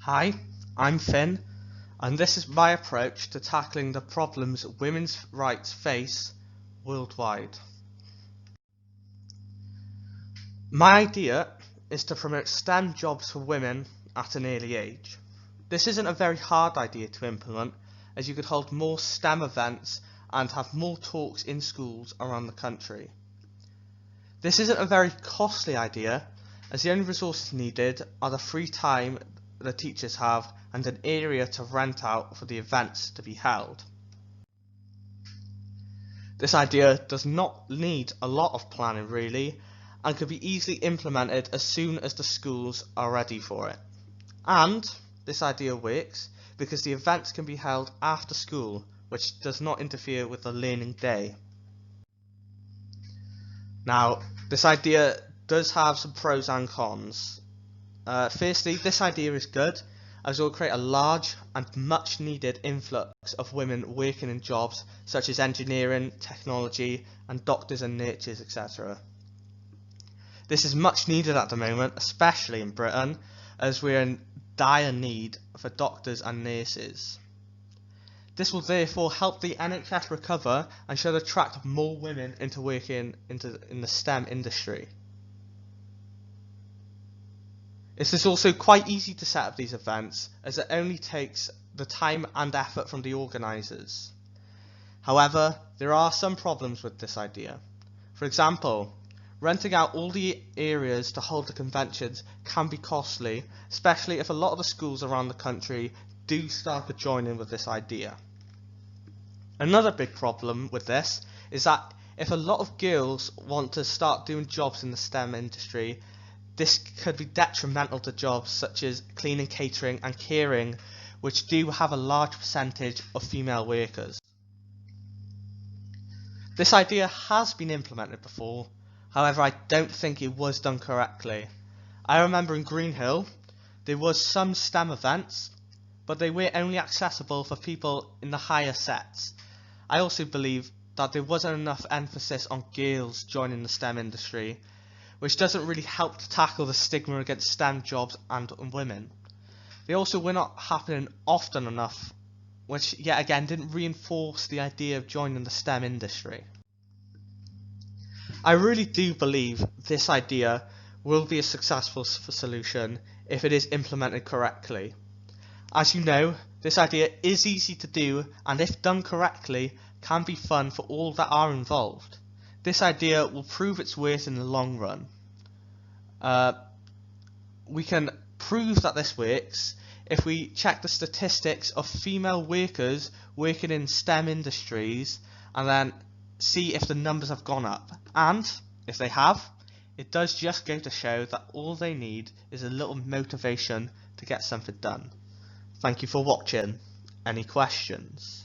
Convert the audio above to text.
Hi, I'm Finn, and this is my approach to tackling the problems women's rights face worldwide. My idea is to promote STEM jobs for women at an early age. This isn't a very hard idea to implement, as you could hold more STEM events and have more talks in schools around the country. This isn't a very costly idea, as the only resources needed are the free time the teachers have and an area to rent out for the events to be held. This idea does not need a lot of planning really, and could be easily implemented as soon as the schools are ready for it. And this idea works because the events can be held after school, which does not interfere with the learning day. Now, this idea does have some pros and cons. Firstly, this idea is good, as it will create a large and much needed influx of women working in jobs such as engineering, technology, and doctors and nurses, etc. This is much needed at the moment, especially in Britain, as we're in dire need for doctors and nurses. This will therefore help the NHS recover and should attract more women into working in the STEM industry. It is also quite easy to set up these events, as it only takes the time and effort from the organisers. However, there are some problems with this idea. For example, renting out all the areas to hold the conventions can be costly, especially if a lot of the schools around the country do start to join in with this idea. Another big problem with this is that if a lot of girls want to start doing jobs in the STEM industry, this could be detrimental to jobs such as cleaning, catering and caring, which do have a large percentage of female workers. This idea has been implemented before, however I don't think it was done correctly. I remember in Greenhill there was some STEM events, but they were only accessible for people in the higher sets. I also believe that there wasn't enough emphasis on girls joining the STEM industry, which doesn't really help to tackle the stigma against STEM jobs and women. They also were not happening often enough, which yet again didn't reinforce the idea of joining the STEM industry. I really do believe this idea will be a successful solution if it is implemented correctly. As you know, this idea is easy to do and if done correctly can be fun for all that are involved. This idea will prove its worth in the long run. We can prove that this works if we check the statistics of female workers working in STEM industries and then see if the numbers have gone up. And if they have, it does just go to show that all they need is a little motivation to get something done. Thank you for watching. Any questions?